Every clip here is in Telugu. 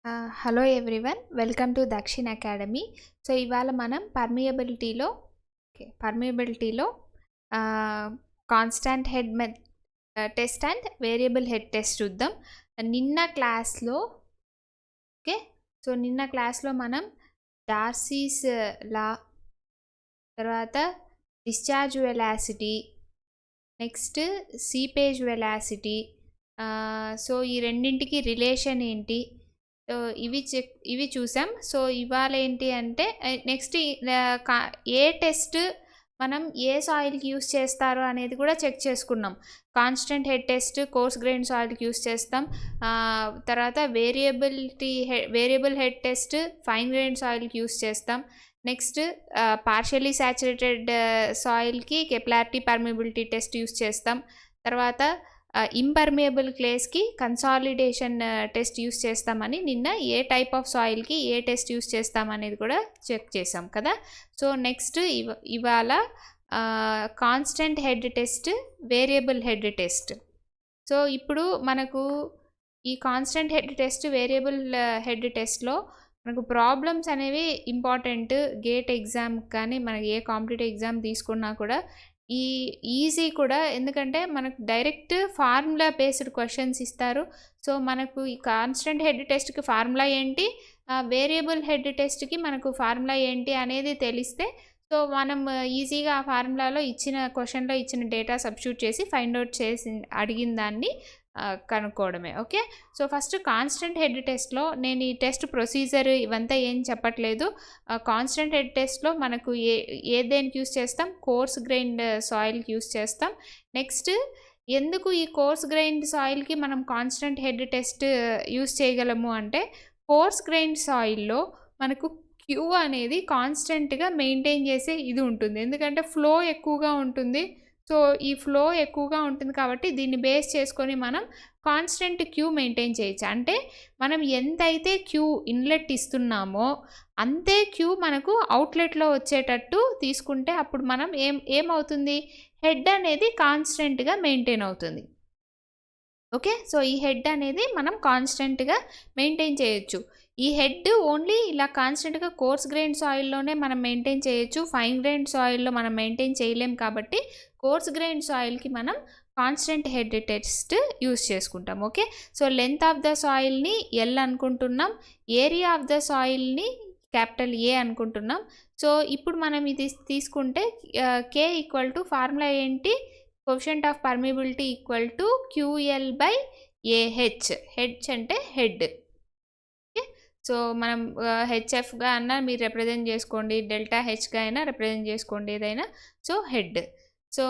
Hello everyone, welcome to Dakshin academy. So ఇవాళ మనం పర్మియబిలిటీలో constant head test and variable head test చూద్దాం. నిన్న క్లాస్లో మనం డార్సీస్ లా, తర్వాత discharge velocity, next seepage velocity, so ఈ రెండింటికి రిలేషన్ ఏంటి, సో ఇవి చూసాం. సో ఇవాళ ఏంటి అంటే నెక్స్ట్ ఏ టెస్ట్ మనం ఏ సాయిల్కి యూస్ చేస్తారు అనేది కూడా చెక్ చేసుకున్నాం. Constant head test coarse grain సాయిల్కి యూస్ చేస్తాం. తర్వాత variable head test fine grain సాయిల్కి యూస్ చేస్తాం. నెక్స్ట్ పార్షియలీ సాచురేటెడ్ సాయిల్కి కెప్లారిటీ పర్మియబిలిటీ టెస్ట్ యూస్ చేస్తాం. తర్వాత ఇంపర్మియబుల్ క్లేస్కి కన్సాలిడేషన్ టెస్ట్ యూస్ చేస్తామని నిన్న ఏ టైప్ ఆఫ్ సాయిల్కి ఏ టెస్ట్ యూస్ చేస్తామనేది కూడా చెక్ చేసాం కదా. సో నెక్స్ట్ ఇవాళ constant head test, variable head test. So ఇప్పుడు మనకు ఈ constant head test, variable head టెస్ట్లో మనకు ప్రాబ్లమ్స్ అనేవి ఇంపార్టెంట్. గేట్ ఎగ్జామ్ కానీ మనకి ఏ కాంపిటేటివ్ ఎగ్జామ్ తీసుకున్నా కూడా ఈజీ కూడా, ఎందుకంటే మనకు డైరెక్ట్ ఫార్ములా బేస్డ్ క్వశ్చన్స్ ఇస్తారు. సో మనకు ఈ కాన్స్టెంట్ హెడ్ టెస్ట్కి ఫార్ములా ఏంటి, వేరియబుల్ హెడ్ టెస్ట్కి మనకు ఫార్ములా ఏంటి అనేది తెలిస్తే సో మనం ఈజీగా ఆ ఫార్ములాలో ఇచ్చిన క్వశ్చన్లో ఇచ్చిన డేటా సబ్స్టిట్యూట్ చేసి ఫైండ్ అవుట్ చేసి అడిగిన దాన్ని కనుక్కోవడమే. Okay, so first constant head టెస్ట్లో నేను ఈ టెస్ట్ ప్రొసీజర్ ఇవంతా ఏం చెప్పట్లేదు. కాన్స్టెంట్ హెడ్ టెస్ట్లో మనకు ఏ దేనికి యూస్ చేస్తాం, కోర్స్ గ్రెయిన్డ్ సాయిల్కి యూస్ చేస్తాం. నెక్స్ట్ ఎందుకు ఈ కోర్స్ గ్రెయిన్డ్ సాయిల్కి మనం కాన్స్టెంట్ హెడ్ టెస్ట్ యూస్ చేయగలము అంటే, కోర్స్ గ్రెయిన్డ్ సాయిల్లో మనకు క్యూ అనేది కాన్స్టెంట్గా మెయింటైన్ చేసే ఇది ఉంటుంది, ఎందుకంటే ఫ్లో ఎక్కువగా ఉంటుంది. సో ఈ ఫ్లో ఎక్కువగా ఉంటుంది కాబట్టి దీన్ని బేస్ చేసుకొని మనం కాన్స్టెంట్ క్యూ మెయింటైన్ చేయొచ్చు. అంటే మనం ఎంతైతే క్యూ ఇన్లెట్ ఇస్తున్నామో అంతే క్యూ మనకు అవుట్లెట్లో వచ్చేటట్టు తీసుకుంటే అప్పుడు మనం ఏమవుతుంది, హెడ్ అనేది కాన్స్టెంట్గా మెయింటైన్ అవుతుంది. ఓకే, సో ఈ హెడ్ అనేది మనం కాన్స్టెంట్గా మెయింటైన్ చేయొచ్చు. ఈ హెడ్ ఓన్లీ ఇలా కాన్స్టెంట్గా కోర్స్ గ్రెయిన్ సాయిల్లోనే మనం మెయింటైన్ చేయొచ్చు, ఫైన్ గ్రెయిన్ సాయిల్లో మనం మెయింటైన్ చేయలేం. కాబట్టి కోర్స్ గ్రెయిన్ సాయిల్కి మనం కాన్స్టెంట్ హెడ్ టెస్ట్ యూస్ చేసుకుంటాం. Okay, so length of the సాయిల్ని ఎల్ అనుకుంటున్నాం, ఏరియా ఆఫ్ ద సాయిల్ని క్యాపిటల్ ఏ అనుకుంటున్నాం. సో ఇప్పుడు మనం ఇది తీసుకుంటే కే ఈక్వల్ టు ఫార్ములా ఏంటి, coefficient of permeability equal to QL by AH. Head అంటే హెడ్. ఓకే, సో మనం హెచ్ఎఫ్గా అన్నా మీరు రిప్రజెంట్ చేసుకోండి, డెల్టా హెచ్గా అయినా రిప్రజెంట్ చేసుకోండి ఏదైనా. సో హెడ్, సో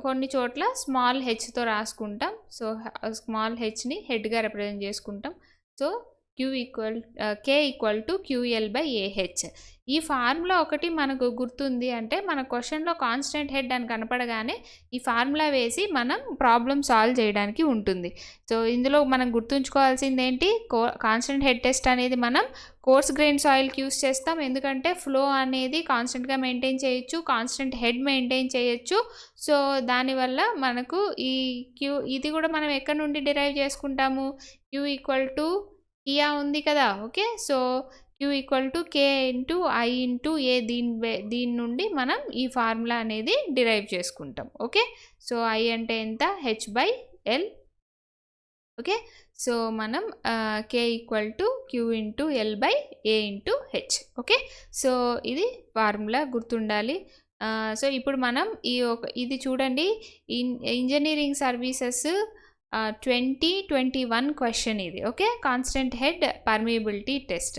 కొన్ని చోట్ల స్మాల్ హెచ్తో రాసుకుంటాం. సో స్మాల్ హెచ్ని హెడ్గా రిప్రజెంట్ చేసుకుంటాం. So K equal to QL by AH. ఈ ఫార్ములా ఒకటి మనకు గుర్తుంది అంటే మన క్వశ్చన్లో కాన్స్టెంట్ హెడ్ అని కనపడగానే ఈ ఫార్ములా వేసి మనం ప్రాబ్లమ్ సాల్వ్ చేయడానికి ఉంటుంది. సో ఇందులో మనం గుర్తుంచుకోవాల్సింది ఏంటి, కాన్స్టెంట్ హెడ్ టెస్ట్ అనేది మనం కోర్స్ గ్రెయిన్ సాయిల్కి యూస్ చేస్తాం, ఎందుకంటే ఫ్లో అనేది కాన్స్టెంట్గా మెయింటైన్ చేయొచ్చు, కాన్స్టెంట్ హెడ్ మెయింటైన్ చేయొచ్చు. సో దానివల్ల మనకు ఈ క్యూ ఇది కూడా మనం ఎక్కడి నుండి డిరైవ్ చేసుకుంటాము, Q ఈక్వల్ టు కియా ఉంది కదా. Okay, so Q equal to K into I into A, దీని నుండి మనం ఈ ఫార్ములా అనేది డిరైవ్ చేసుకుంటాం. ఓకే, సో I అంటే ఎంత, H by L. Okay, so మనం K equal to Q into L by A into H. Okay, so ఇది ఫార్ములా గుర్తుండాలి. సో ఇప్పుడు మనం ఇది చూడండి, ఇంజనీరింగ్ సర్వీసెస్ 2021 క్వశ్చన్ ఇది. Okay, constant head permeability test.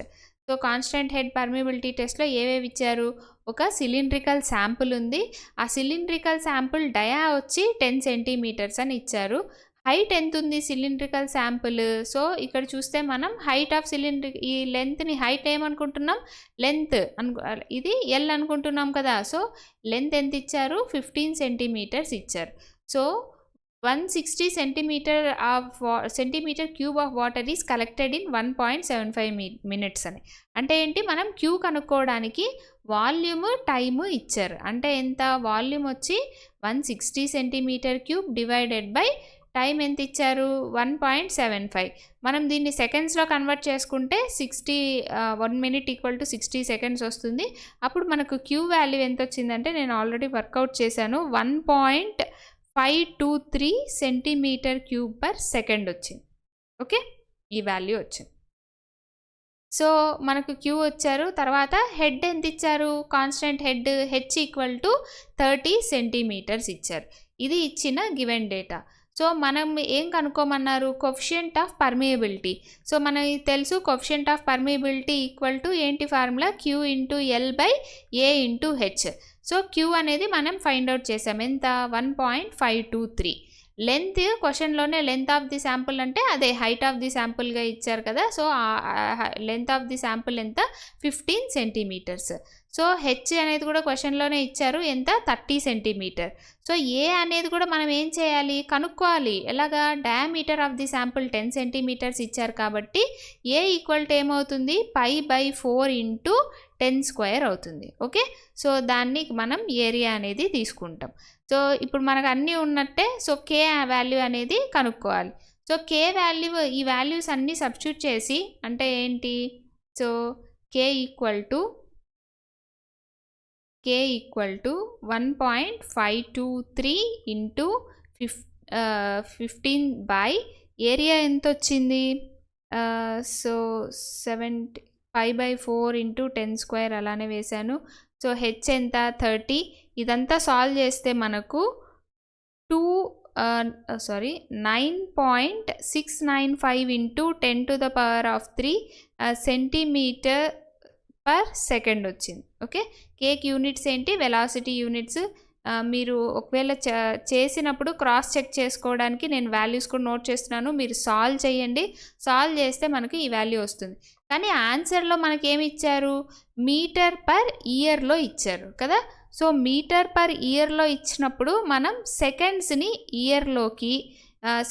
So constant head permeability టెస్ట్లో ఏవేవి ఇచ్చారు, ఒక సిలిండ్రికల్ శాంపుల్ ఉంది, ఆ సిలిండ్రికల్ శాంపుల్ డయా వచ్చి 10 సెంటీమీటర్స్ అని ఇచ్చారు. హైట్ ఎంత ఉంది సిలిండ్రికల్ శాంపుల్, సో ఇక్కడ చూస్తే మనం హైట్ ఆఫ్ ఈ లెంత్ని హైట్ ఏమనుకుంటున్నాం, లెంత్ ఇది L అనుకుంటున్నాం కదా. సో లెంత్ ఎంత ఇచ్చారు, 15 సెంటీమీటర్స్ ఇచ్చారు. So 160 centimeter cube of water is collected in 1.75 minutes అని. అంటే ఏంటి, మనం క్యూ కనుక్కోవడానికి వాల్యూమ్ టైము ఇచ్చారు. అంటే ఎంత, వాల్యూమ్ వచ్చి 160 centimeter cube divided by time ఎంత ఇచ్చారు 1.75. మనం దీన్ని సెకండ్స్లో కన్వర్ట్ చేసుకుంటే 1 మినిట్ ఈక్వల్ టు 60 సెకండ్స్ వస్తుంది. అప్పుడు మనకు క్యూ వాల్యూ ఎంత వచ్చిందంటే నేను ఆల్రెడీ వర్కౌట్ చేశాను, 1.523 సెంటీమీటర్ క్యూబ్ పర్ సెకండ్ వచ్చింది. ఓకే, ఈ వాల్యూ వచ్చింది. సో మనకు క్యూ వచ్చారు. తర్వాత హెడ్ ఎంత ఇచ్చారు, constant head H equal to 30 centimetres ఇచ్చారు. ఇది ఇచ్చిన గివెన్ డేటా. సో మనం ఏం కనుక్కోమన్నారు, కోఎఫిషియంట్ ఆఫ్ పర్మియబిలిటీ. సో మనకి తెలుసు coefficient of permeability equal to ఏంటి formula, Q into L by A into H. So Q అనేది మనం ఫైండ్ అవుట్ చేసాం, ఎంత 1.523. లెంత్ క్వశ్చన్లోనే లెంత్ ఆఫ్ ది శాంపుల్ అంటే అదే హైట్ ఆఫ్ ది శాంపుల్గా ఇచ్చారు కదా. So length of the sample ఎంత 15 సెంటీమీటర్స్. సో హెచ్ అనేది కూడా క్వశ్చన్లోనే ఇచ్చారు, ఎంత 30 సెంటీమీటర్. సో ఏ అనేది కూడా మనం ఏం చేయాలి, కనుక్కోవాలి. ఎలాగా, diameter of the sample 10 centimeters ఇచ్చారు కాబట్టి ఏ ఈక్వల్ టు ఏమవుతుంది, π/4 ఇంటూ 10 స్క్వేర్ అవుతుంది. ఓకే, సో దాన్ని మనం ఏరియా అనేది తీసుకుంటాం. సో ఇప్పుడు మనకు అన్నీ ఉన్నట్టే. సో కే వాల్యూ అనేది కనుక్కోవాలి. సో కే వాల్యూ, ఈ వాల్యూస్ అన్నీ సబ్స్టిట్యూట్ చేసి అంటే ఏంటి, so K equal to 1.523 into 15 by area ఎంత వచ్చింది, సో 70 π/4 ఇంటూ 10 స్క్వేర్ అలానే వేశాను. సో హెచ్ ఎంత 30. ఇదంతా సాల్వ్ చేస్తే మనకు 9.695 ఇంటూ 10⁻³ సెంటీమీటర్ పర్ సెకండ్ వచ్చింది. ఓకే, కేక్ యూనిట్స్ ఏంటి, వెలాసిటీ యూనిట్స్. మీరు ఒకవేళ చేసినప్పుడు క్రాస్ చెక్ చేసుకోవడానికి నేను వాల్యూస్ కూడా నోట్ చేస్తున్నాను, మీరు సాల్వ్ చేయండి. సాల్వ్ చేస్తే మనకి ఈ వాల్యూ వస్తుంది. కానీ ఆన్సర్లో మనకి ఏమి ఇచ్చారు, మీటర్ పర్ ఇయర్లో ఇచ్చారు కదా. సో మీటర్ పర్ ఇయర్లో ఇచ్చినప్పుడు మనం సెకండ్స్ని ఇయర్లోకి,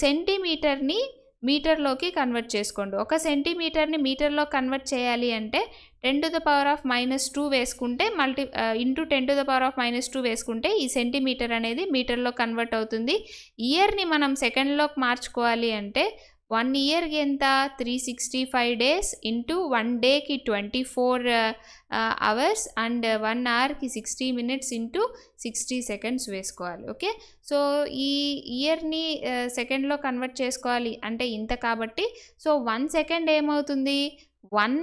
సెంటీమీటర్ని మీటర్లోకి కన్వర్ట్ చేసుకోండి. ఒక సెంటీమీటర్ని మీటర్లో కన్వర్ట్ చేయాలి అంటే 10⁻⁻² వేసుకుంటే ఇంటూ 10⁻⁻² వేసుకుంటే ఈ సెంటీమీటర్ అనేది మీటర్లో కన్వర్ట్ అవుతుంది. ఇయర్ని మనం సెకండ్లోకి మార్చుకోవాలి అంటే 1 ఇయర్కి ఎంత 365 డేస్ ఇంటూ 1 డేకి 24 hours and 1 అవర్కి 60 minutes into 60 seconds వేసుకోవాలి. ఓకే, సో ఈ ఇయర్ని సెకండ్లో కన్వర్ట్ చేసుకోవాలి అంటే ఇంత కాబట్టి సో 1 సెకండ్ ఏమవుతుంది, 1/,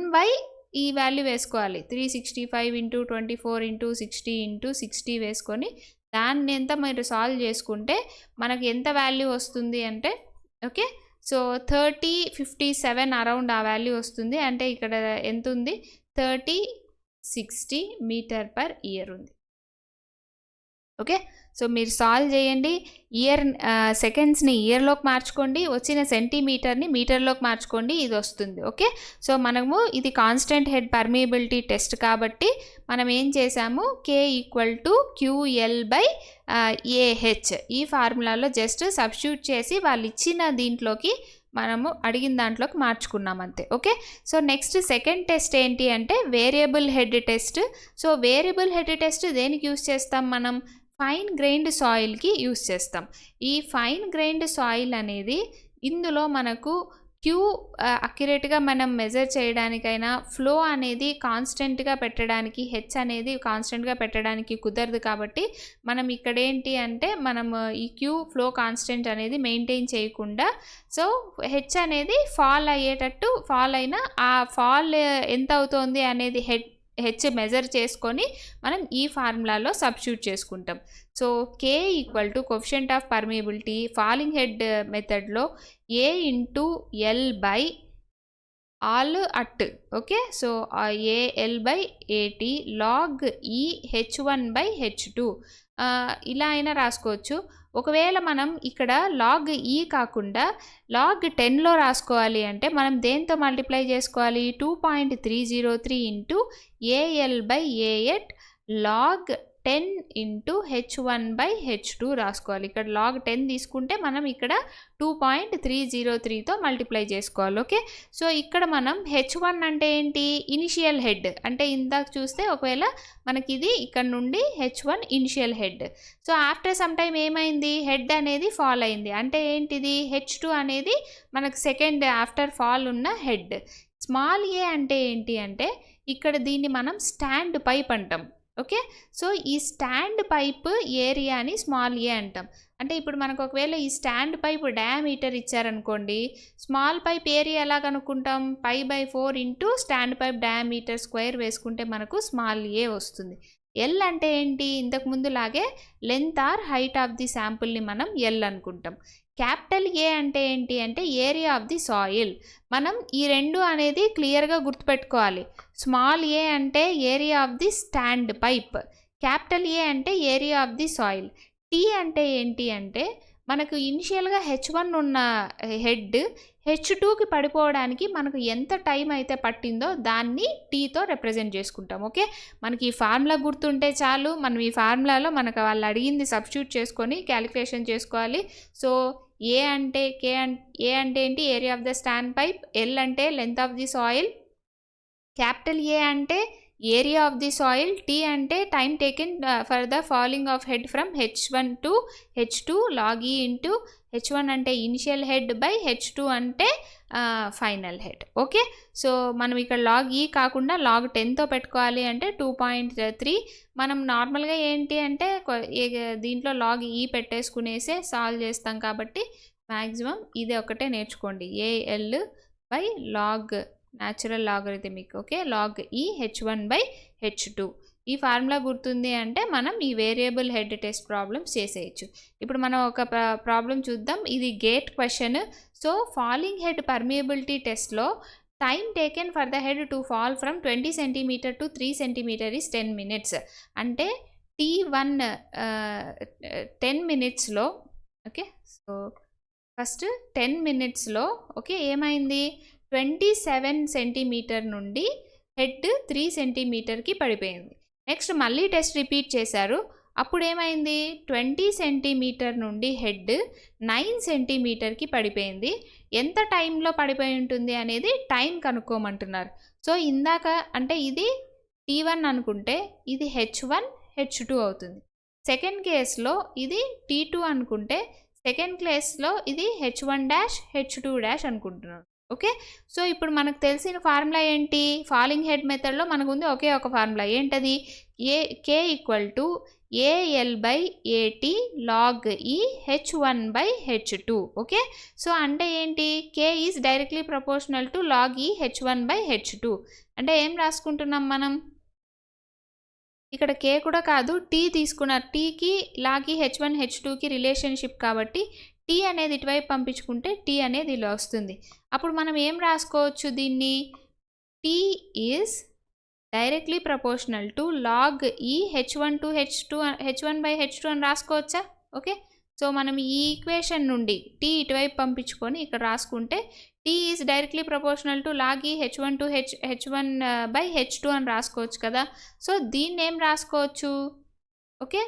ఈ వాల్యూ వేసుకోవాలి, 365 ఇంటూ 24 ఇంటూ 60 ఇంటూ 60 వేసుకొని దాన్ని ఎంత మీరు సాల్వ్ చేసుకుంటే మనకు ఎంత వాల్యూ వస్తుంది అంటే, ఓకే, సో 3057 అరౌండ్ ఆ వాల్యూ వస్తుంది. అంటే ఇక్కడ ఎంత ఉంది, 3060 మీటర్ పర్ ఇయర్ ఉంది. ఓకే, సో మీరు సాల్వ్ చేయండి. సెకండ్స్ని ఇయర్లోకి మార్చుకోండి, వచ్చిన సెంటీమీటర్ని మీటర్లోకి మార్చుకోండి, ఇది వస్తుంది. ఓకే, సో మనము ఇది కాన్స్టెంట్ హెడ్ పర్మియబిలిటీ టెస్ట్ కాబట్టి మనం ఏం చేసాము, కే ఈక్వల్ టు QL/AH ఈ ఫార్ములాలో జస్ట్ సబ్స్టిట్యూట్ చేసి వాళ్ళు ఇచ్చిన దీంట్లోకి మనము అడిగిన దాంట్లోకి మార్చుకున్నాం అంతే. Okay, so next second test ఏంటి అంటే variable head test. So variable head test దేనికి యూస్ చేస్తాం, మనం ఫైన్ గ్రెయిన్డ్ సాయిల్కి యూస్ చేస్తాం. ఈ ఫైన్ గ్రెయిన్డ్ సాయిల్ అనేది ఇందులో మనకు క్యూ అక్యురేట్గా మనం మెజర్ చేయడానికైనా ఫ్లో అనేది కాన్స్టెంట్గా పెట్టడానికి, హెచ్ అనేది కాన్స్టెంట్గా పెట్టడానికి కుదరదు కాబట్టి మనం ఇక్కడ ఏంటి అంటే మనం ఈ క్యూ ఫ్లో కాన్స్టెంట్ అనేది మెయింటైన్ చేయకుండా సో హెచ్ అనేది ఫాల్ అయ్యేటట్టు, ఫాల్ అయినా ఆ ఫాల్ ఎంత అవుతోంది అనేది హెచ్ మెజర్ చేసుకొని మనం ఈ ఫార్ములాలో సబ్స్టిట్యూట్ చేసుకుంటాం. So K equal to coefficient of permeability falling head మెథడ్లో ఏ ఇంటూ ఎల్ బై ఆల్ అట్. Okay, so AL/AT log e H1/H2 ఇలా అయినా రాసుకోవచ్చు. ఒకవేళ మనం ఇక్కడ లాగ్ ఈ కాకుండా లాగ్ 10లో రాసుకోవాలి అంటే మనం దేంతో మల్టిప్లై చేసుకోవాలి, 2.303 into AL/AT log 10 into h1/h2 రాసుకోవాలి. ఇక్కడ లాగ్ 10 తీసుకుంటే మనం ఇక్కడ 2.303తో మల్టిప్లై చేసుకోవాలి. ఓకే, సో ఇక్కడ మనం h1 అంటే ఏంటి, ఇనిషియల్ హెడ్. అంటే ఇందాక చూస్తే ఒకవేళ మనకి ఇది ఇక్కడ నుండి h1 initial head. So after some time ఏమైంది, హెడ్ అనేది ఫాల్ అయింది. అంటే ఏంటిది, h2 అనేది మనకు సెకండ్ ఆఫ్టర్ ఫాల్ ఉన్న హెడ్. స్మాల్ ఏ అంటే ఏంటి అంటే ఇక్కడ దీన్ని మనం స్టాండ్ పైప్ అంటాం. ఓకే, సో ఈ స్టాండ్ పైప్ ఏరియాని స్మాల్ ఏ అంటాం. అంటే ఇప్పుడు మనకు ఒకవేళ ఈ స్టాండ్ పైప్ డయామీటర్ ఇచ్చారనుకోండి, స్మాల్ పైప్ ఏరియా ఎలా కనుక్కుంటాం, π/4 into stand pipe diameter square వేసుకుంటే మనకు స్మాల్ ఏ వస్తుంది. ఎల్ అంటే ఏంటి, ఇంతకుముందు లాగే length or height of the శాంపుల్ని మనం ఎల్ అనుకుంటాం. క్యాపిటల్ ఏ అంటే ఏంటి అంటే ఏరియా ఆఫ్ ది సాయిల్. మనం ఈ రెండు అనేది క్లియర్గా గుర్తుపెట్టుకోవాలి. స్మాల్ ఏ అంటే area of the stand pipe, capital A అంటే area of the soil. T అంటే ఏంటి అంటే మనకు ఇనిషియల్గా h1 ఉన్న హెడ్ h2కి పడిపోవడానికి మనకు ఎంత టైం అయితే పట్టిందో దాన్ని టీతో రిప్రజెంట్ చేసుకుంటాం. ఓకే, మనకి ఈ ఫార్ములా గుర్తుంటే చాలు. మనం ఈ ఫార్ములాలో మనకు వాళ్ళు అడిగింది సబ్స్టిట్యూట్ చేసుకొని క్యాలిక్యులేషన్ చేసుకోవాలి. సో ఏ అంటే ఏ అంటే ఏంటి, area of the stand pipe. L అంటే length of the soil. Capital A అంటే area of the soil. T అంటే time taken for the falling of head from h1 to h2 log e into h1 అంటే ఇనిషియల్ హెడ్ బై h2 అంటే ఫైనల్ హెడ్. ఓకే, సో మనం ఇక్కడ లాగ్ ఈ కాకుండా లాగ్ 10తో పెట్టుకోవాలి అంటే 2.3. మనం నార్మల్గా ఏంటి అంటే దీంట్లో లాగ్ ఈ పెట్టేసుకునేసే సాల్వ్ చేస్తాం కాబట్టి మ్యాక్సిమం ఇది ఒకటే నేర్చుకోండి, AL by log natural logarithmic. Okay, log e h1/h2. ఈ ఫార్ములా గుర్తుంది అంటే మనం ఈ వేరియబుల్ హెడ్ టెస్ట్ ప్రాబ్లమ్స్ చేసేయచ్చు. ఇప్పుడు మనం ఒక ప్రాబ్లం చూద్దాం. ఇది GATE question. So falling head permeability టెస్ట్లో time taken for the head to fall from 20 cm to 3 cm is 10 minutes. అంటే T1 10 minutesలో. ఓకే, సో ఫస్ట్ 10 minutesలో ఓకే ఏమైంది, 27 cm నుండి హెడ్ 3 cmకి పడిపోయింది. నెక్స్ట్ మళ్ళీ టెస్ట్ రిపీట్ చేశారు. అప్పుడు ఏమైంది, 20 cm నుండి హెడ్ 9 cmకి పడిపోయింది. ఎంత టైంలో పడిపోయి ఉంటుంది అనేది టైం కనుక్కోమంటున్నారు. సో ఇందాక అంటే ఇది T1 అనుకుంటే ఇది h1 h2 అవుతుంది. సెకండ్ కేస్లో ఇది T2 అనుకుంటే సెకండ్ కేస్లో ఇది h1' h2' అనుకుంటున్నాను. ఓకే, సో ఇప్పుడు మనకు తెలిసిన ఫార్ములా ఏంటి, ఫాలింగ్ హెడ్ మెథడ్లో మనకు ఉంది ఒకే ఒక ఫార్ములా. ఏంటది, k = AL/AT log e h1/h2. Okay, so అంటే ఏంటి, k is directly proportional to log e h1/h2. అంటే ఏం రాసుకుంటున్నాం మనం ఇక్కడ, k కూడా కాదు t తీసుకున్నారు. టీకి లాగ్ ఈ h1 h2కి రిలేషన్షిప్ కాబట్టి టీ అనేది ఇటువైపు పంపించుకుంటే టీ అనేది ఇలా వస్తుంది. అప్పుడు మనం ఏం రాసుకోవచ్చు దీన్ని, T is directly proportional to log e h1/h2 అని రాసుకోవచ్చా. ఓకే, సో మనం ఈ ఈక్వేషన్ నుండి టీ ఇటువైపు పంపించుకొని ఇక్కడ రాసుకుంటే T is directly proportional to log e h1/h2 అని రాసుకోవచ్చు కదా. సో దీన్ని ఏం రాసుకోవచ్చు, ఓకే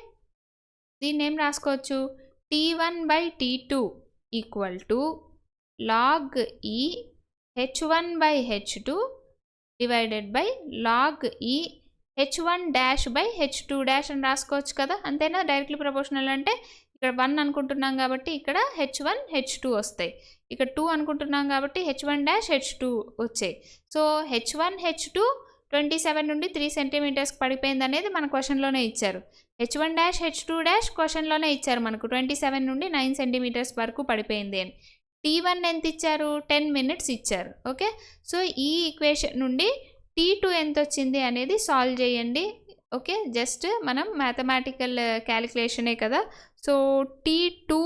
దీన్ని ఏం రాసుకోవచ్చు, T1/T2 equal to log e h1/h2 divided by log ఈ h1-h2- అని రాసుకోవచ్చు కదా. అంతేనా, డైరెక్ట్లీ ప్రపోర్షనల్ అంటే ఇక్కడ 1 అనుకుంటున్నాం కాబట్టి ఇక్కడ h1 h2 వస్తాయి. ఇక్కడ 2 అనుకుంటున్నాం కాబట్టి h1-h2 వచ్చాయి. సో h1 h2 27 నుండి 3 cm పడిపోయింది అనేది మన క్వశ్చన్లోనే ఇచ్చారు. h1-h2 క్వశ్చన్లోనే ఇచ్చారు మనకు 27 నుండి 9 cm వరకు పడిపోయింది అని. T1 ఎంత ఇచ్చారు, 10 minutes ఇచ్చారు. ఓకే, సో ఈ ఈక్వేషన్ నుండి T2 ఎంత వచ్చింది అనేది సాల్వ్ చేయండి. ఓకే, జస్ట్ మనం మ్యాథమెటికల్ క్యాలిక్యులేషనే కదా. సో T2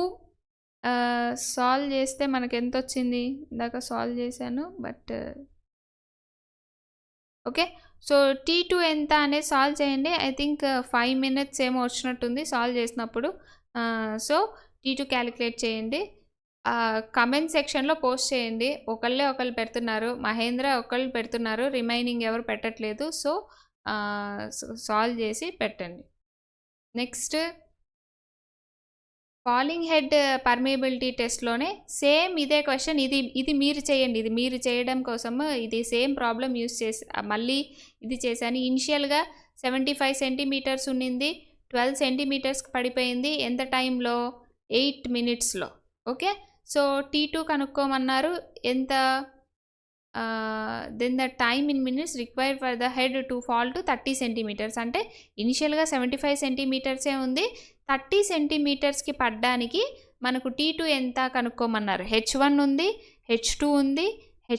సాల్వ్ చేస్తే మనకు ఎంత వచ్చింది, ఇందాక సాల్వ్ చేశాను బట్ ఓకే. సో T2 ఎంత అనేది సాల్వ్ చేయండి. ఐ థింక్ 5 minutes ఏమో వచ్చినట్టుంది సాల్వ్ చేసినప్పుడు. సో T2 క్యాలిక్యులేట్ చేయండి, కమెంట్ సెక్షన్లో పోస్ట్ చేయండి. ఒకళ్ళు పెడుతున్నారు, మహేంద్ర ఒకళ్ళు పెడుతున్నారు, రిమైనింగ్ ఎవరు పెట్టట్లేదు. సో సాల్వ్ చేసి పెట్టండి. నెక్స్ట్ ఫాలింగ్ హెడ్ పర్మియబిలిటీ టెస్ట్లోనే సేమ్ ఇదే క్వశ్చన్. ఇది మీరు చేయండి. ఇది మీరు చేయడం కోసం ఇది సేమ్ ప్రాబ్లం యూస్ చేసి మళ్ళీ ఇది చేశాను. ఇనిషియల్గా 75 సెంటీమీటర్స్ ఉన్నింది, 12 సెంటీమీటర్స్కి పడిపోయింది. ఎంత టైంలో? 8 మినిట్స్లో. ఓకే, సో T2 కనుక్కోమన్నారు. ఎంత? Then the time in minutes required for the head to fall to 30 centimeters. అంటే ఇనిషియల్గా 75 సెంటీమీటర్సే ఉంది, 30 సెంటీమీటర్స్కి పడ్డానికి మనకు T2 ఎంత కనుక్కోమన్నారు. H1 ఉంది, H2 ఉంది,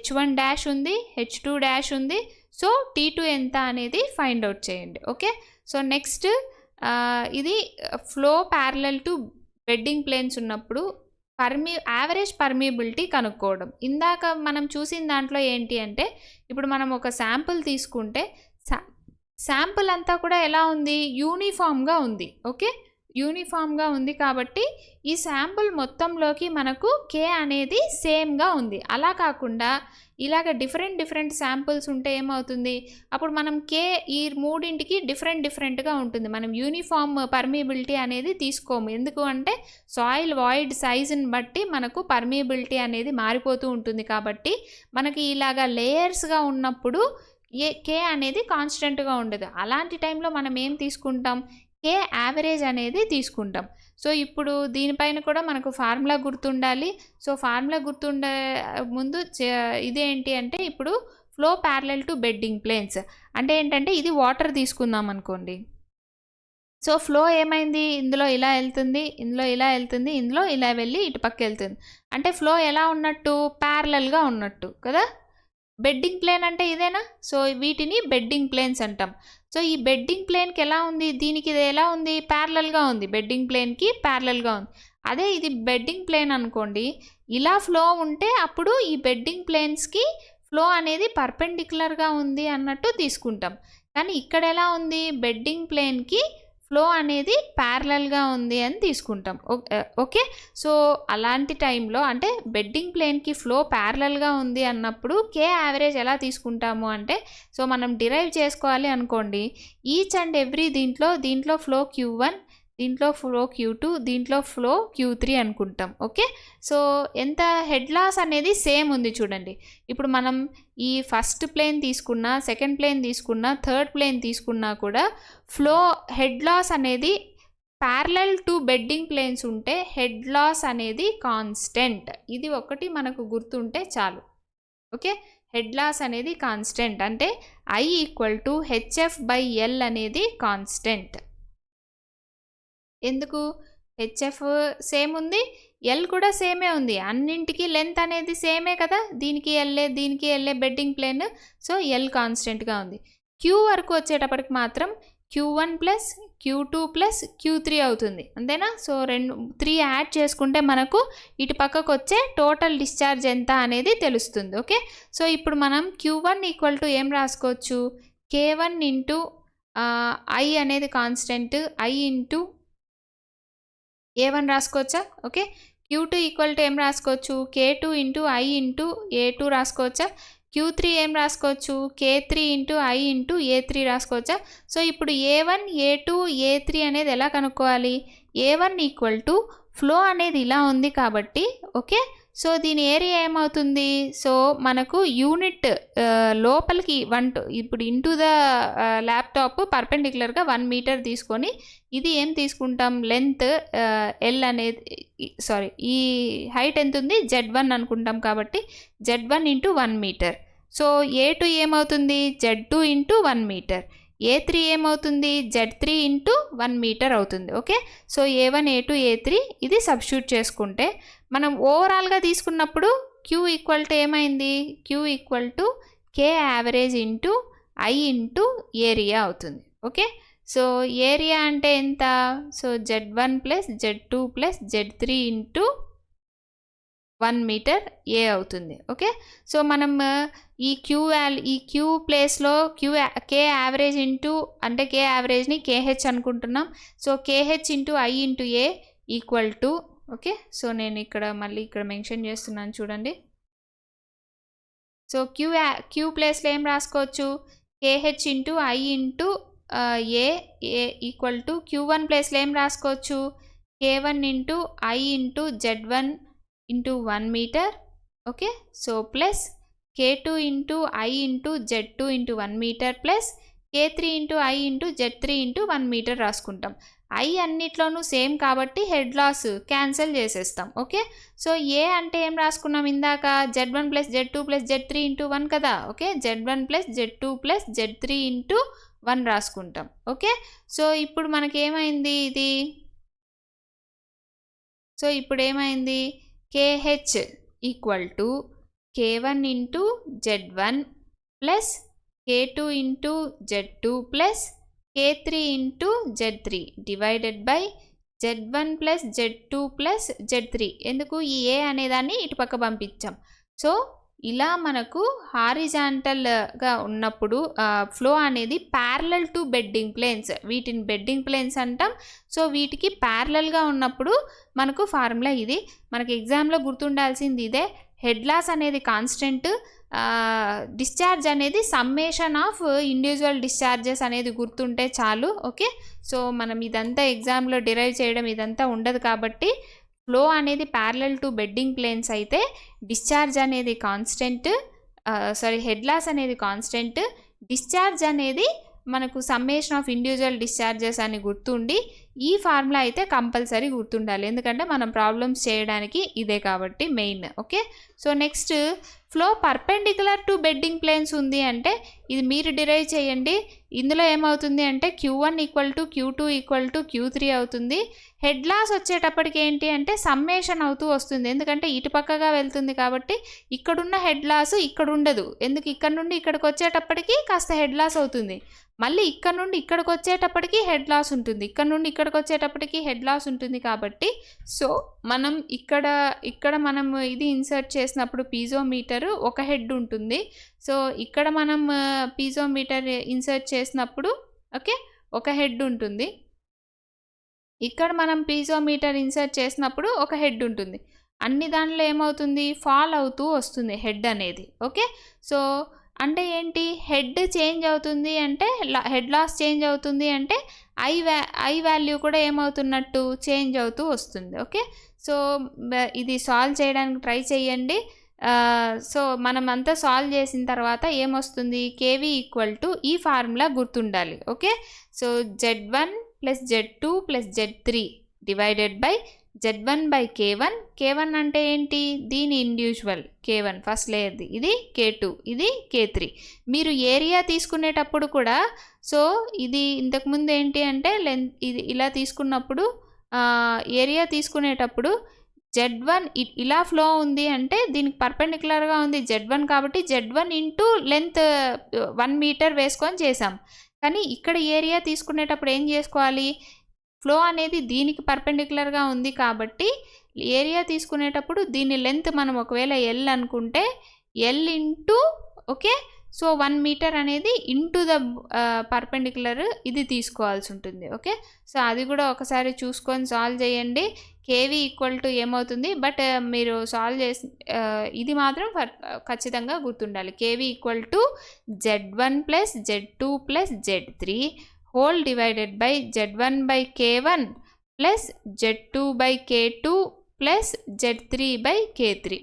H1 డాష్ ఉంది, H2 డాష్ ఉంది. సో T2 ఎంత అనేది ఫైండ్ అవుట్ చేయండి. ఓకే, సో నెక్స్ట్ ఇది flow parallel to bedding planes ఉన్నప్పుడు యావరేజ్ పర్మియబిలిటీ కనుక్కోవడం. ఇందాక మనం చూసిన దాంట్లో ఏంటి అంటే, ఇప్పుడు మనం ఒక శాంపుల్ తీసుకుంటే శాంపుల్ అంతా కూడా ఎలా ఉంది? యూనిఫామ్గా ఉంది. ఓకే, యూనిఫామ్గా ఉంది కాబట్టి ఈ శాంపుల్ మొత్తంలోకి మనకు K అనేది సేమ్గా ఉంది. అలా కాకుండా ఇలాగ డిఫరెంట్ శాంపుల్స్ ఉంటే ఏమవుతుంది? అప్పుడు మనం K ఈ మూడింటికి డిఫరెంట్గా ఉంటుంది. మనం యూనిఫామ్ పర్మియబిలిటీ అనేది తీసుకోము. ఎందుకు అంటే సాయిల్ వాయిడ్ సైజుని బట్టి మనకు పర్మియబిలిటీ అనేది మారిపోతూ ఉంటుంది. కాబట్టి మనకి ఇలాగ లేయర్స్గా ఉన్నప్పుడు K అనేది కాన్స్టెంట్గా ఉండదు. అలాంటి టైంలో మనం ఏం తీసుకుంటాం? K యావరేజ్ అనేది తీసుకుంటాం. సో ఇప్పుడు దీనిపైన కూడా మనకు ఫార్ములా గుర్తుండాలి. సో ఫార్ములా గుర్తుండే ముందు ఇదేంటి అంటే, ఇప్పుడు flow parallel to bedding planes అంటే ఏంటంటే, ఇది వాటర్ తీసుకుందాం అనుకోండి. సో ఫ్లో ఏమైంది? ఇందులో ఇలా వెళ్తుంది, ఇందులో ఇలా వెళ్తుంది, ఇందులో ఇలా వెళ్ళి ఇటు పక్క వెళ్తుంది. అంటే ఫ్లో ఎలా ఉన్నట్టు? ప్యారలల్గా ఉన్నట్టు కదా. బెడ్డింగ్ ప్లేన్ అంటే ఇదేనా? సో వీటిని బెడ్డింగ్ ప్లేన్స్ అంటాం. సో ఈ బెడ్డింగ్ ప్లేన్కి ఎలా ఉంది? దీనికి ఇది ఎలా ఉంది? ప్యారలల్గా ఉంది. బెడ్డింగ్ ప్లేన్కి ప్యారలల్గా ఉంది. అదే ఇది బెడ్డింగ్ ప్లేన్ అనుకోండి, ఇలా ఫ్లో ఉంటే అప్పుడు ఈ బెడ్డింగ్ ప్లేన్స్కి ఫ్లో అనేది పర్పెండిక్యులర్గా ఉంది అన్నట్టు తీసుకుంటాం. కానీ ఇక్కడ ఎలా ఉంది? బెడ్డింగ్ ప్లేన్కి ఫ్లో అనేది ప్యారలల్గా ఉంది అని తీసుకుంటాం. ఓకే, సో అలాంటి టైంలో అంటే బెడ్డింగ్ ప్లేన్కి ఫ్లో ప్యారలల్గా ఉంది అన్నప్పుడు K యావరేజ్ ఎలా తీసుకుంటాము అంటే, సో మనం డిరైవ్ చేసుకోవాలి అనుకోండి. ఈచ్ అండ్ ఎవ్రీ దీంట్లో ఫ్లో Q1, దీంట్లో ఫ్లో Q2, దీంట్లో ఫ్లో Q3 అనుకుంటాం. ఓకే, సో ఎంత హెడ్ లాస్ అనేది సేమ్ ఉంది చూడండి. ఇప్పుడు మనం ఈ ఫస్ట్ ప్లేన్ తీసుకున్నా, సెకండ్ ప్లేన్ తీసుకున్నా, థర్డ్ ప్లేన్ తీసుకున్నా కూడా ఫ్లో హెడ్ లాస్ అనేది ప్యారలల్ టు బెడ్డింగ్ ప్లేన్స్ ఉంటే హెడ్ లాస్ అనేది కాన్స్టెంట్. ఇది ఒకటి మనకు గుర్తుంటే చాలు. ఓకే, హెడ్ లాస్ అనేది కాన్స్టెంట్ అంటే I = HF/L అనేది కాన్స్టెంట్. ఎందుకు? HF సేమ్ ఉంది, L కూడా సేమే ఉంది. అన్నింటికి లెంత్ అనేది సేమే కదా. దీనికి L bedding plane. So L కాన్స్టెంట్గా ఉంది. Q వరకు వచ్చేటప్పటికి మాత్రం Q1 + Q2 + Q3 అవుతుంది. అంతేనా? సో 3 యాడ్ చేసుకుంటే మనకు ఇటు పక్కకు వచ్చే టోటల్ డిశ్చార్జ్ ఎంత అనేది తెలుస్తుంది. ఓకే, సో ఇప్పుడు మనం Q1 = ఏం రాసుకోవచ్చు? K1 × I అనేది constant, I × A1 రాసుకోవచ్చా? Okay, Q2 = ఏం రాసుకోవచ్చు? K2 × I × A2 రాసుకోవచ్చా? Q3 ఏం రాసుకోవచ్చు? K3 × I × A3 రాసుకోవచ్చా? సో ఇప్పుడు A1, A2, A3 అనేది ఎలా కనుక్కోవాలి? A1 = ఫ్లో అనేది ఇలా ఉంది కాబట్టి, ఓకే, సో దీని ఏరియా ఏమవుతుంది? సో మనకు యూనిట్ లోపలికి ఇప్పుడు ఇంటూ ద ల్యాప్టాప్ పర్పెండిక్యులర్గా 1 మీటర్ తీసుకొని, ఇది ఏం తీసుకుంటాం? లెంత్ L అనేది ఈ హైట్ ఎంత ఉంది? Z1 అనుకుంటాం కాబట్టి Z1 × 1 మీటర్. సో A2 ఏమవుతుంది? Z2 × 1 metre. A3 ఏమవుతుంది? Z3 × 1 మీటర్ అవుతుంది. Okay, so A1, A2, A3 ఇది సబ్స్టిట్యూట్ చేసుకుంటే మనం ఓవరాల్గా తీసుకున్నప్పుడు Q = ఏమైంది? Q = K average × I × area అవుతుంది. ఓకే, సో ఏరియా అంటే ఎంత? So Z1 + Z2 + Z3 × 1 meter A అవుతుంది. ఓకే, సో మనం ఈ Q ప్లేస్లో K యావరేజ్ అంటే K యావరేజ్ని KH అనుకుంటున్నాం. So KH × I × A = okay, so నేను మళ్ళీ ఇక్కడ మెన్షన్ చేస్తున్నాను చూడండి. సో Q ప్లేస్లో ఏం రాసుకోవచ్చు? KH × I × A equal to Q1 ప్లేస్లో ఏం రాసుకోవచ్చు, K1 into I into Z1 into 1 meter. Okay, so plus K2 into I into Z2 into 1 meter plus K3 into I into Z3 into 1 meter రాసుకుంటాం. I అన్నిట్లోనూ సేమ్ కాబట్టి హెడ్ లాస్ క్యాన్సిల్ చేసేస్తాం. ఓకే, సో ఏ అంటే ఏం రాసుకున్నాం ఇందాక, Z1 plus Z2 plus Z3 into 1 కదా. Okay, Z1 plus Z2 plus Z3 into 1 రాసుకుంటాం. ఓకే, సో ఇప్పుడు మనకి ఏమైంది ఇది, సో ఇప్పుడు ఏమైంది, KH equal to K1 into Z1 plus K2 into Z2 plus K3 into Z3 divided by Z1 plus Z2 plus Z3. ఎందుకు ఈ ఏ అనేదాన్ని ఇటుపక్క పంపించాం. సో ఇలా మనకు హారిజాంటల్గా ఉన్నప్పుడు ఫ్లో అనేది ప్యారలల్ టు బెడ్డింగ్ ప్లేన్స్, వీటిని బెడ్డింగ్ ప్లేన్స్ అంటాం. సో వీటికి ప్యారలల్గా ఉన్నప్పుడు మనకు ఫార్ములా ఇది. మనకి ఎగ్జామ్లో గుర్తుండాల్సింది ఇదే. హెడ్ లాస్ అనేది కాన్స్టెంట్, డిశ్చార్జ్ అనేది సమ్మేషన్ ఆఫ్ ఇండివిజువల్ డిశ్చార్జెస్ అనేది గుర్తుంటే చాలు. ఓకే, సో మనం ఇదంతా ఎగ్జామ్లో డిరైవ్ చేయడం ఇదంతా ఉండదు కాబట్టి ఫ్లో అనేది ప్యారలల్ టు బెడ్డింగ్ ప్లేన్స్ అయితే డిశ్చార్జ్ అనేది కాన్స్టెంట్, హెడ్ లాస్ అనేది కాన్స్టెంట్, డిశ్చార్జ్ అనేది మనకు సమ్మేషన్ ఆఫ్ ఇండివిజువల్ డిశ్చార్జెస్ అని గుర్తుండి ఈ ఫార్ములా అయితే కంపల్సరీ గుర్తుండాలి, ఎందుకంటే మనం ప్రాబ్లమ్స్ చేయడానికి ఇదే కాబట్టి main. Okay, so next flow perpendicular to bedding planes ఉంది అంటే ఇది మీరు డిరైవ్ చేయండి. ఇందులో ఏమవుతుంది అంటే Q1 equal to Q2 equal to Q3 అవుతుంది. హెడ్ లాస్ వచ్చేటప్పటికి ఏంటి అంటే సమ్మేషన్ అవుతూ వస్తుంది, ఎందుకంటే ఇటుపక్కగా వెళ్తుంది కాబట్టి ఇక్కడున్న హెడ్ లాస్ ఇక్కడ ఉండదు. ఎందుకు, ఇక్కడ నుండి ఇక్కడికి వచ్చేటప్పటికి కాస్త హెడ్ లాస్ అవుతుంది, మళ్ళీ ఇక్కడ నుండి ఇక్కడికి వచ్చేటప్పటికి హెడ్ లాస్ ఉంటుంది, ఇక్కడ నుండి ఇక్కడికి వచ్చేటప్పటికి హెడ్ లాస్ ఉంటుంది. కాబట్టి సో మనం ఇక్కడ మనం ఇది ఇన్సర్ట్ చేసినప్పుడు పీజోమీటర్ ఒక హెడ్ ఉంటుంది. సో ఇక్కడ మనం పీజోమీటర్ ఇన్సర్ట్ చేసినప్పుడు ఓకే ఒక హెడ్ ఉంటుంది, ఇక్కడ మనం పీజోమీటర్ ఇన్సర్ట్ చేసినప్పుడు ఒక హెడ్ ఉంటుంది. అన్ని దాంట్లో ఏమవుతుంది, ఫాల్ అవుతూ వస్తుంది హెడ్ అనేది. ఓకే, సో అంటే ఏంటి, హెడ్ చేంజ్ అవుతుంది అంటే హెడ్ లాస్ చేంజ్ అవుతుంది అంటే ఐ వాల్యూ కూడా ఏమవుతున్నట్టు చేంజ్ అవుతూ వస్తుంది. ఓకే, సో ఇది సాల్వ్ చేయడానికి ట్రై చేయండి. సో మనం అంతా సాల్వ్ చేసిన తర్వాత ఏమొస్తుంది, KV ఈక్వల్ టు ఈ ఫార్ములా గుర్తుండాలి. Okay, so Z1 plus Z2 plus Z3 divided by Z1 by K1. K1 అంటే ఏంటి, దీని ఇండివిజువల్ K1 ఫస్ట్ లేయర్ది, ఇది K2, ఇది K3. మీరు ఏరియా తీసుకునేటప్పుడు కూడా సో ఇది ఇంతకుముందు ఏంటి అంటే లెంత్ ఇది ఇలా తీసుకున్నప్పుడు ఏరియా తీసుకునేటప్పుడు Z1 ఇలా ఫ్లో ఉంది అంటే దీనికి పర్పెండిక్యులర్గా ఉంది Z1 కాబట్టి Z1 ఇంటూ లెంత్ 1 మీటర్ వేసుకొని చేసాం. కానీ ఇక్కడ ఏరియా తీసుకునేటప్పుడు ఏం చేసుకోవాలి, ఫ్లో అనేది దీనికి పర్పెండిక్యులర్గా ఉంది కాబట్టి ఏరియా తీసుకునేటప్పుడు దీని లెంత్ మనం ఒకవేళ L అనుకుంటే L into okay so 1 meter అనేది ఇంటూ ద పర్పెండిక్యులర్ ఇది తీసుకోవాల్సి ఉంటుంది. ఓకే, సో అది కూడా ఒకసారి చూసుకొని సాల్వ్ చేయండి. KV ఈక్వల్ టు ఏమవుతుంది, బట్ మీరు సాల్వ్ చేసి ఇది మాత్రం ఖచ్చితంగా గుర్తుండాలి. KV equal to Z1 plus Z2 plus Z3 whole divided by Z1 by K1 plus Z2 by K2 plus Z3 by K3.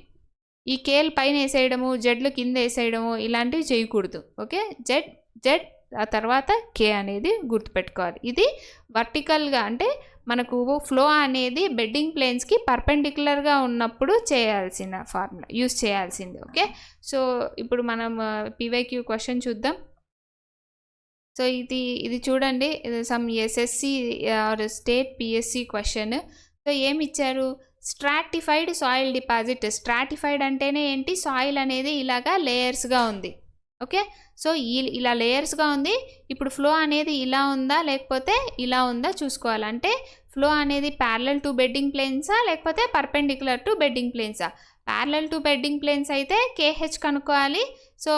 ఈ కేలు పైన వేసేయడము, జెడ్లు కింద వేసేయడము ఇలాంటివి చేయకూడదు. ఓకే, జెడ్ ఆ తర్వాత K అనేది గుర్తుపెట్టుకోవాలి. ఇది వర్టికల్గా అంటే మనకు ఫ్లో అనేది బెడ్డింగ్ ప్లేన్స్కి పర్పెండిక్యులర్గా ఉన్నప్పుడు చేయాల్సిన ఫార్ములా యూస్ చేయాల్సింది. ఓకే, సో ఇప్పుడు మనం PYQ క్వశ్చన్ చూద్దాం. సో ఇది చూడండి, some SSC or state PSC question. So ఏమి ఇచ్చారు, స్ట్రాటిఫైడ్ సాయిల్ డిపాజిట్. స్ట్రాటిఫైడ్ అంటేనే ఏంటి, సాయిల్ అనేది ఇలాగా లేయర్స్గా ఉంది. ఓకే, సో ఇలా లేయర్స్గా ఉంది. ఇప్పుడు ఫ్లో అనేది ఇలా ఉందా లేకపోతే ఇలా ఉందా చూసుకోవాలంటే ఫ్లో అనేది ప్యారలల్ టు బెడ్డింగ్ ప్లేన్సా లేకపోతే పర్పెండిక్యులర్ టు బెడ్డింగ్ ప్లేన్సా. ప్యారలల్ టు బెడ్డింగ్ ప్లేన్స్ అయితే KH కనుక్కోవాలి. So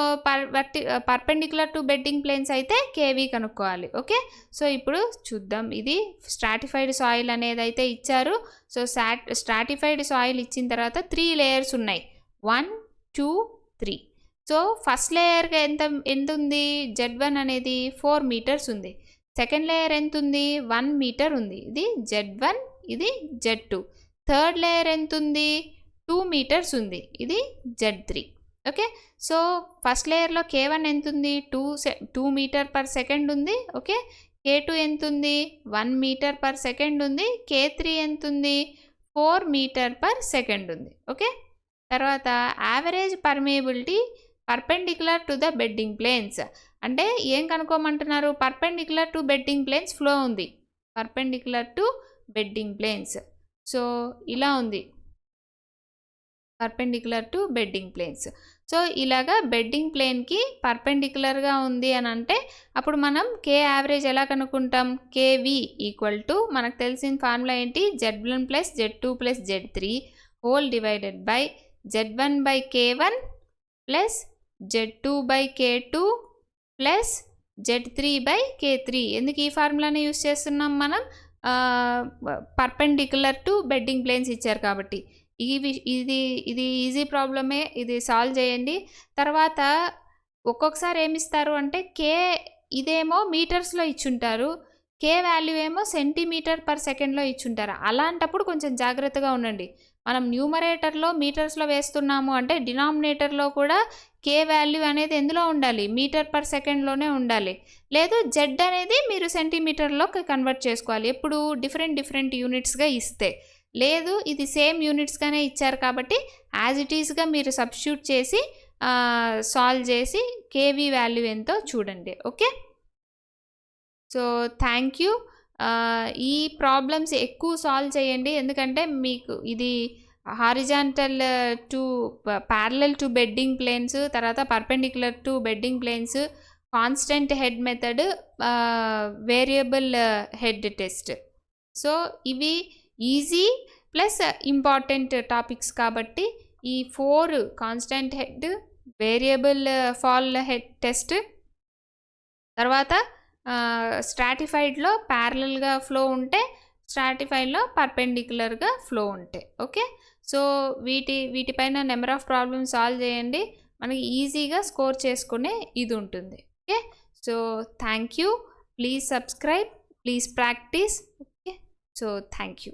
perpendicular to bedding planes అయితే KV కనుక్కోవాలి. ఓకే, సో ఇప్పుడు చూద్దాం. ఇది స్ట్రాటిఫైడ్ సాయిల్ అనేది అయితే ఇచ్చారు. సో స్ట్రాటిఫైడ్ సాయిల్ ఇచ్చిన తర్వాత 3 లేయర్స్ ఉన్నాయి, 1 2 3. సో ఫస్ట్ లేయర్గా ఎంత ఉంది, Z1 అనేది 4 మీటర్స్ ఉంది. సెకండ్ లేయర్ ఎంత ఉంది 1 మీటర్ ఉంది, ఇది Z1 ఇది Z2. థర్డ్ లేయర్ ఎంత ఉంది 2 మీటర్స్ ఉంది, ఇది Z3. ఓకే, సో ఫస్ట్ లేయర్లో K1 ఎంత ఉంది 2 మీటర్ పర్ సెకండ్ ఉంది. ఓకే, K2 ఎంత ఉంది 1 మీటర్ పర్ సెకండ్ ఉంది. K3 ఎంత ఉంది 4 మీటర్ పర్ సెకండ్ ఉంది. ఓకే, తర్వాత average permeability perpendicular to the bedding planes అంటే ఏం కనుక్కోమంటున్నారు, perpendicular to bedding planes flow ఉంది, perpendicular to bedding planes. So ఇలా ఉంది perpendicular to bedding planes. So ఇలాగా బెడ్డింగ్ ప్లేన్కి పర్పెండిక్యులర్గా ఉంది అని అంటే అప్పుడు మనం K యావరేజ్ ఎలా కనుక్కుంటాం, KV ఈక్వల్ టు మనకు తెలిసిన ఫార్ములా ఏంటి, Z1 plus Z2 plus Z3 whole divided by Z1 by K1 plus Z2 by K2 plus Z3 by K3. ఎందుకు ఈ ఫార్ములాని యూస్ చేస్తున్నాం మనం, పర్పెండిక్యులర్ టు బెడ్డింగ్ ప్లేన్స్ ఇచ్చారు కాబట్టి. ఇది ఈజీ ప్రాబ్లమే, ఇది సాల్వ్ చేయండి. తర్వాత ఒక్కొక్కసారి ఏమిస్తారు అంటే ఇదేమో మీటర్స్లో ఇచ్చుంటారు, K వాల్యూ ఏమో సెంటీమీటర్ పర్ సెకండ్లో ఇచ్చుంటారు. అలాంటప్పుడు కొంచెం జాగ్రత్తగా ఉండండి. మనం న్యూమరేటర్లో మీటర్స్లో వేస్తున్నాము అంటే డినామినేటర్లో కూడా K వాల్యూ అనేది ఎందులో ఉండాలి, మీటర్ పర్ సెకండ్లోనే ఉండాలి. లేదు Z అనేది మీరు సెంటీమీటర్లోకి కన్వర్ట్ చేసుకోవాలి, ఎప్పుడు డిఫరెంట్ యూనిట్స్గా ఇస్తే. లేదు ఇది సేమ్ యూనిట్స్గానే ఇచ్చారు కాబట్టి యాజ్ ఇట్ ఈస్గా మీరు సబ్స్టిట్యూట్ చేసి సాల్వ్ చేసి KV వాల్యూ ఎంతో చూడండి. Okay, so thank you. ఈ ప్రాబ్లమ్స్ ఎక్కువ సాల్వ్ చేయండి, ఎందుకంటే మీకు ఇది horizontal to parallel to bedding planes, తర్వాత perpendicular to bedding planes, constant head method, variable head test. So ఇవి ఈజీ ప్లస్ ఇంపార్టెంట్ టాపిక్స్ కాబట్టి ఈ 4 constant head, variable fall head test, తర్వాత స్ట్రాటిఫైడ్లో ప్యారలల్గా ఫ్లో ఉంటే, స్ట్రాటిఫైడ్లో పర్పెండిక్యులర్గా ఫ్లో ఉంటాయి. ఓకే, సో వీటిపైన నెంబర్ ఆఫ్ ప్రాబ్లమ్స్ సాల్వ్ చేయండి, మనకి ఈజీగా స్కోర్ చేసుకునే ఇది ఉంటుంది. Okay, so thank you, please subscribe, please practice. Okay, so thank you.